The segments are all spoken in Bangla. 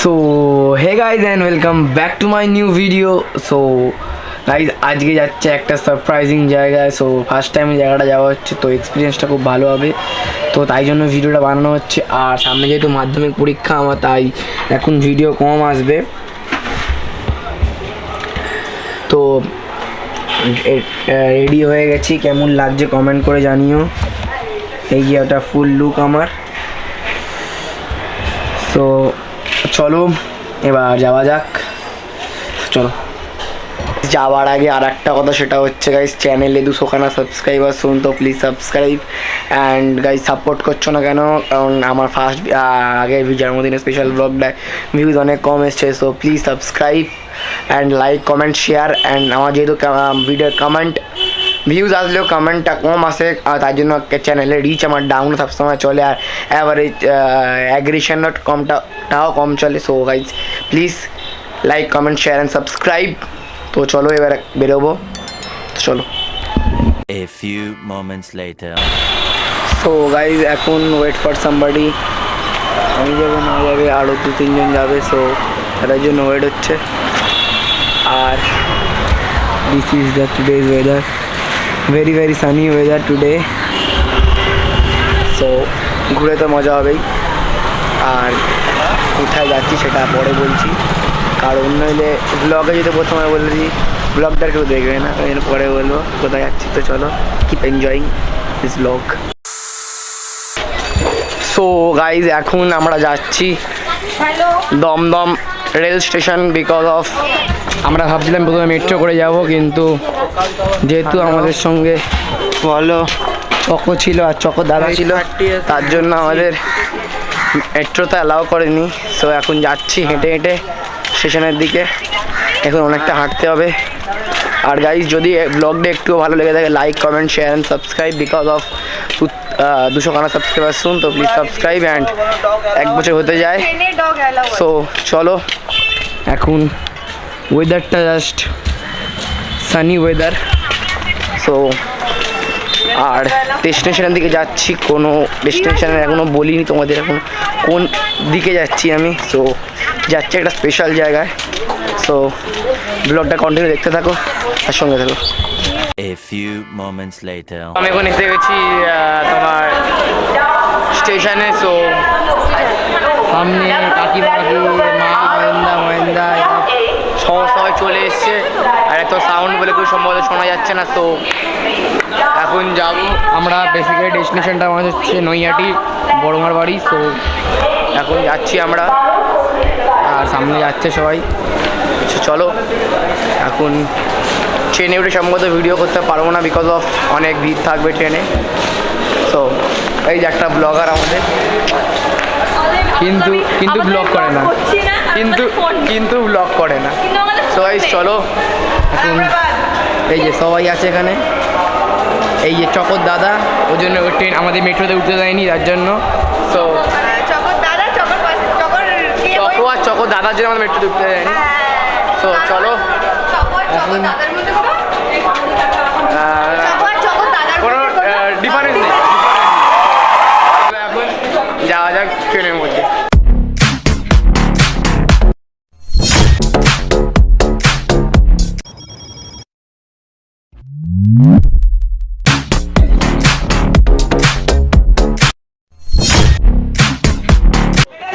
So hey guys and welcome back to my new video. So guys আজকে যাচ্ছে একটা সারপ্রাইজিং জায়গায়। সো ফার্স্ট টাইম জায়গাটা যাওয়া হচ্ছে, তো এক্সপিরিয়েন্সটা খুব ভালো হবে, তো তাই জন্য ভিডিওটা বানানো হচ্ছে। আর সামনে যেহেতু মাধ্যমিক পরীক্ষা আমার, তাই এখন ভিডিও কম আসবে। তো রেডি হয়ে গেছি, কেমন লাগছে কমেন্ট করে জানিও। এই যে একটা ফুল লুক আমার। তো চলো এবার যাওয়া যাক। চলো যাওয়ার আগে আর একটা কথা, সেটা হচ্ছে গাইজ চ্যানেলে 200খানা সাবস্ক্রাইবার শুন, তো please subscribe and guys support করছো না কেন? কারণ আমার ফার্স্ট আগের জন্মদিনের স্পেশাল ব্লগটায় ভিউজ অনেক কম এসছে। So please subscribe and like comment share. And আমার যেহেতু ভিডিওর কমেন্ট ভিউজ আসলেও কমেন্টটা কম আসে, তার জন্য চ্যানেলের রিচ আমার ডাউন সবসময় চলে, আর অ্যাভারেজ অ্যাগ্রেশনও কমটাও কম চলে। So guys please like comment share and subscribe. তো চলো এবার বেরোবো, চলো। A few moments later. So guys এখন ওয়েট ফর সামবাডি। আমি যাবো, মা যাবে, আরও 2-3 জন যাবে। সো তাদের জন্য ওয়েট হচ্ছে। আর this is the today's weather, very very sunny weather today. So ঘুরে তো মজা হবেই। আর কোথায় যাচ্ছি সেটা পরে বলছি, কারণ নইলে ব্লগে যদি প্রথমে বলে দিই ব্লগটার কেউ দেখবে না, তাই পরে বলবো কোথায় যাচ্ছি। তো চলো, keep enjoying this blog. So guys এখন আমরা যাচ্ছি Dum Dum rail station, because of আমরা ভাবছিলাম প্রথমে মেট্রো করে যাব, কিন্তু যেহেতু আমাদের সঙ্গে বলো চকো ছিল আর চকো দাদা ছিল, তার জন্য আমাদের মেট্রোতে অ্যালাউ করেনি। সো এখন যাচ্ছি হেঁটে হেঁটে স্টেশনের দিকে। এখন অনেকটা হাঁটতে হবে। আর গাইজ যদি ব্লগটা একটু ভালো লেগে থাকে, like comment share and subscribe, because of 200খানা সাবস্ক্রাইবার শুন, তো প্লিজ সাবস্ক্রাইব অ্যান্ড 1 বছর হতে যায়। সো চলো, এখন ওয়েদারটা জাস্ট সানি ওয়েদার। সো আর ডেস্টিনেশনের দিকে যাচ্ছি, কোনো ডেস্টিনেশনের এখনও বলিনি তোমাদের এখন কোন দিকে যাচ্ছি আমি। সো যাচ্ছি একটা স্পেশাল জায়গায়। সো ব্লগটা কন্টিনিউ দেখতে থাকো আর সঙ্গে থাকো। A few moments later. আমি এখন এসে গেছি তোমার স্টেশনে। সো সামনে কাকিমা, মা, মহেন্দা সমস্ত সবাই চলে এসছে। আর এত সাউন্ড বলে খুব সম্ভবত শোনা যাচ্ছে না। সো এখন যাব আমরা। বেসিক্যালি ডেস্টিনেশনটা আমাদের হচ্ছে নৈহাটি, বড়মার বাড়ি। সো এখন যাচ্ছি আমরা, আর সামনে যাচ্ছে সবাই। চলো, এখন ট্রেনে উঠে সম্ভবত ভিডিও করতে পারবো না, বিকজ অফ অনেক ভিড় থাকবে ট্রেনে। সো এই যে একটা ব্লগার আমাদের, কিন্তু ব্লগ করে না, কিন্তু ব্লগ করে না। সো গাইস চলো, এখন এই যে সবাই আছে এখানে। এই যে চকর দাদা, ওই জন্য ওই ট্রেন আমাদের মেট্রোতে উঠতে দেয়নি, তার জন্য। সো চকর দাদার জন্য আমাদের মেট্রোতে উঠতে দেয়নি। সো চলো, এখন কোনো ডিফারেন্স নেই, এখন যাওয়া যাক ট্রেনের মধ্যে।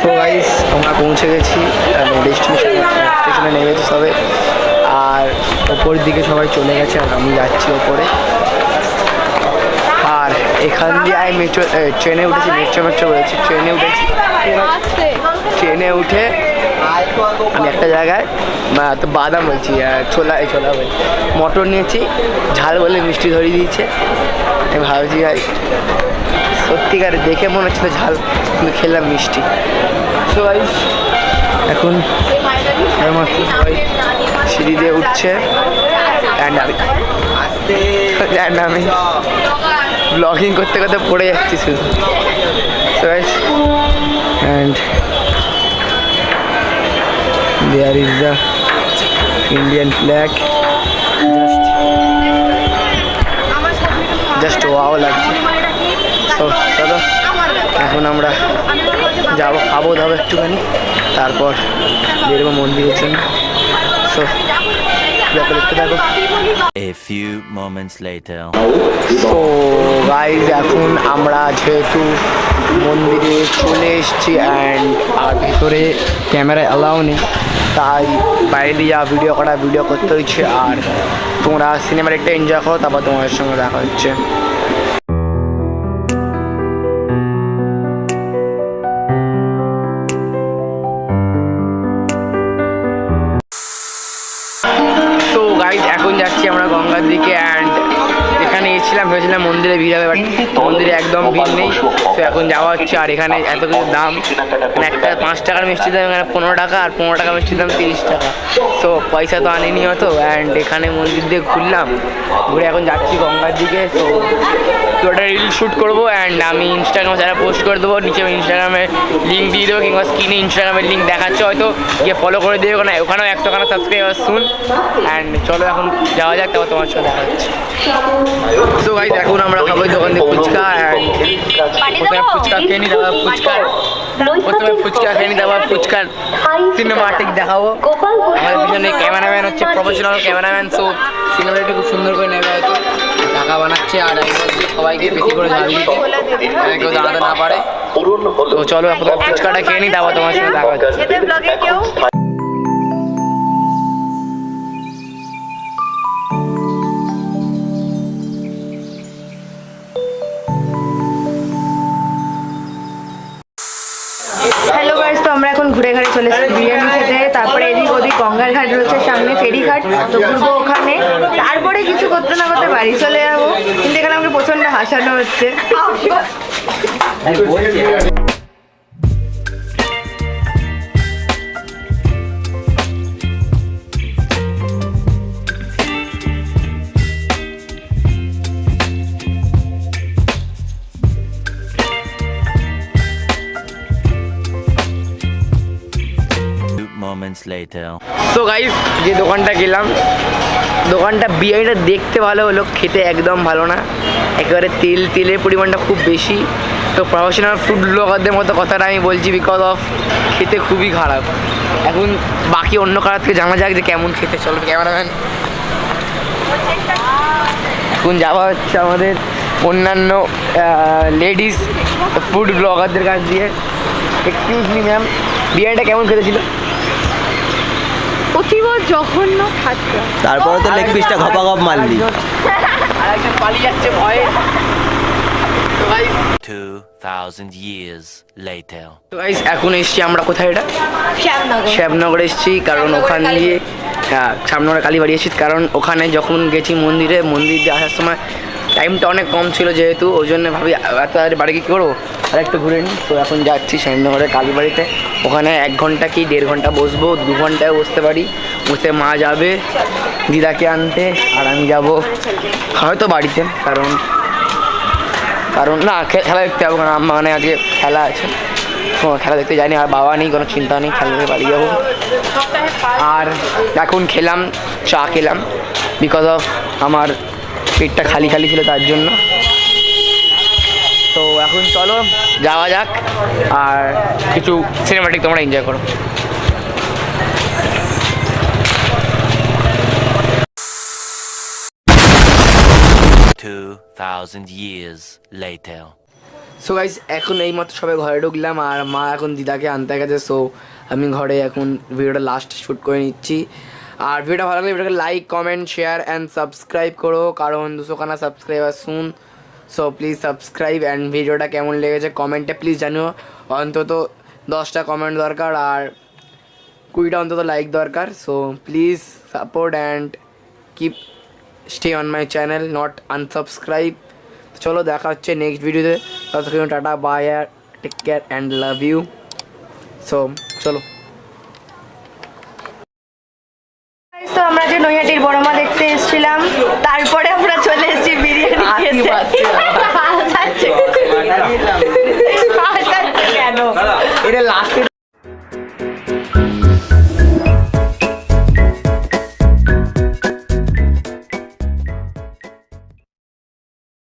তো গাইস আমরা পৌঁছে গেছি স্টেশনে নেমেছি সবে, আর ওপরের দিকে সবাই চলে গেছে, আর আমি যাচ্ছি ওপরে। আর এখান দিয়ে আমি ট্রেনে উঠেছি, মেট্রো বলেছি, ট্রেনে উঠে আমি একটা জায়গায় তো বাদাম বলছি, ছোলা বলছি, মটর নিয়েছি, ঝাল বলে মিষ্টি ধরিয়ে দিয়েছে। আমি ভাবছি ভাই সত্যিকার দেখে মনে হচ্ছিল ঝাল, কিন্তু খেলাম মিষ্টি। সো গাইস এখন সবাই সিঁড়ি দিয়ে উঠছে, অ্যান্ড আমি ব্লগিং করতে করতে পড়ে যাচ্ছি শুধু। So guys and there is the Indian flag, just wow লাগছে। তো চলো এখন আমরা যাবো, খাবো দাবো একটুখানি, তারপর বেরোবো মন্দিরের জন্য। সো দেখতে থাকো। A few moments later. তো গাইজ এখন আমরা যেহেতু মন্দিরে চলে এসেছি অ্যান্ড আর ভেতরে ক্যামেরায় অ্যালাউ নেই, তাই বাইরে দিয়ে যা ভিডিও করতে হচ্ছে। আর তোমরা সিনেমার একটা এনজয় করো, তারপর তোমাদের সঙ্গে দেখা হচ্ছে। তো গাইজ এখন যাচ্ছি আমরা গঙ্গার দিকে অ্যান্ড এখানে এসেছিলাম, ভেবেছিলাম মন্দিরে ভিড় হবে, বাট মন্দিরে একদম ভিড় নেই। তো এখন যাওয়া হচ্ছে। আর এখানে এত কিছু দাম, মানে একটা 5 টাকার মিষ্টির দাম এখানে 15 টাকা, আর 15 টাকা মিষ্টির দাম 30 টাকা। সো পয়সা তো আনিনি হতো। অ্যান্ড এখানে মন্দির দিয়ে ঘুরলাম, ঘুরে এখন যাচ্ছি গঙ্গার দিকে। তো ওটা রিল শ্যুট করবো অ্যান্ড আমি ইনস্টাগ্রামে যারা পোস্ট করে দেবো, নিচে ইনস্টাগ্রামের লিঙ্ক দিয়ে দেবো, কিংবা স্ক্রিনে ইনস্টাগ্রামের লিঙ্ক দেখাচ্ছে, হয়তো গিয়ে ফলো করে দেবে। ওখানেও 100 সাবস্ক্রাইবার শুন। অ্যান্ড চলো এখন যাওয়া যাক, তারপর তোমার সাথে দেখা হচ্ছে। সো গাইজ এখন আমরা খাবো দোকান থেকে ফুচকা। অ্যান্ড প্রথমে ফুচকা খেয়ে নিই, তারপর ফুচকার সিনেমাটিক দেখাবো। আমাদের পিছনে ক্যামেরাম্যান হচ্ছে প্রফেশনাল ক্যামেরাম্যান, সো সিনেমাটিক খুব সুন্দর করে নেবে, হয়তো টাকা বানাচ্ছে। আর সবাইকে বেশি করে ঝাল দিতে, কেউ দাঁড়াতে না পারে। তো চলো প্রথমে ফুচকাটা খেয়ে নিই, তারপর তোমার সঙ্গে দেখা হচ্ছে। হ্যালো গাইস, তো আমরা এখন ঘুরে ঘাড়ে চলে এসেছি বিরিয়ানি খেতে। তারপরে এদিক ওদিক গঙ্গার ঘাট রয়েছে, সামনে ফেরিঘাট, তো ঘুরবো ওখানে। তারপরে কিছু করতে না করতে বাড়ি চলে যাবো। কিন্তু এখানে আমাকে প্রচন্ড হাসানো হচ্ছে। Moments later. সো গাইস যে দোকানটা গেলাম, দোকানটা বিরিয়ানিটা দেখতে ভালো হলো, খেতে একদম ভালো না। একেবারে তেলের পরিমাণটা খুব বেশি। তো প্রফেশনাল ফুড ব্লগারদের মতো কথাটা আমি বলছি, বিকজ অফ খেতে খুবই খারাপ। এখন বাকি অন্য কারোর থেকে জানা যাক যে কেমন খেতে। চলো ক্যামেরাম্যান, এখন যাওয়া হচ্ছে আমাদের অন্যান্য লেডিস ফুড ব্লগারদের কাছ দিয়ে। এক্সকিউজ মি ম্যাম, বিরিয়ানিটা কেমন খেতে ছিল? অতীব জঘন্য খাদ্য। তারপরে তো লেগ পিসটা ঘপা ঘপ মারলি। আর একজন পালিয়ে যাচ্ছে ভয়ে। তো গাইস 2000 years later. এখন এসছি আমরা কোথায়, এটা শ্যামনগর। শ্যামনগর এসছি, কারণ ওখান দিয়ে শ্যামনগরে কালীবাড়ি এসেছি। কারণ ওখানে যখন গেছি মন্দির দিয়ে আসার সময় টাইমটা অনেক কম ছিল, যেহেতু ওই জন্য ভাবি এত তাড়াতাড়ি বাড়ি কী করবো, আর একটু ঘুরে নিই। তো এখন যাচ্ছি শ্যামনগরের কালীবাড়িতে। ওখানে 1 ঘন্টা কি 1.5 ঘন্টা বসবো, 2 ঘন্টায় বসতে পারি। বসে মা যাবে দিদাকে আনতে, আর আমি যাব হয়তো বাড়িতে। কারণ না খেলা দেখতে যাবো, কারণ মানে আজকে খেলা আছে। খেলা দেখতে যাইনি, আর বাবা নেই, কোনো চিন্তা নেই, খেলা দেখে বাড়ি যাবো। আর এখন খেলাম, চা খেলাম, বিকজ অফ আমার পেটটা খালি ছিল তার জন্য। তো এখন চলো যাওয়া যাক, আর কিছু সিনেমাটিক তোমরা এনজয় করো। 2000 years later. সো গাইস এখন এইমাত্র সবাই ঘরে ঢুকলাম, আর মা এখন দিদাকে আনতে গেছে। সো আমি ঘরে এখন ভিডিওটা লাস্ট শ্যুট করে নিচ্ছি। আর ভিডিওটা ভালো লাগলে ভিডিওটাকে like, comment, share and subscribe করো, কারণ 200 সাবস্ক্রাইবার শুন। সো প্লিজ সাবস্ক্রাইব অ্যান্ড ভিডিওটা কেমন লেগেছে কমেন্টে প্লিজ জানিও। অন্তত 10টা কমেন্ট দরকার, আর 20টা অন্তত লাইক দরকার। So please support and keep stay on my channel, not unsubscribe. চলো দেখা হচ্ছে নেক্সট ভিডিওতে। ততক্ষণ tata, bye, take care and love you. So চলো। তো আমরা যে নৈহাটির বড় মা দেখতে এসেছিলাম, তারপরে আমরা চলে এসেছি বিরিয়ানি খেতে। কেন? এটা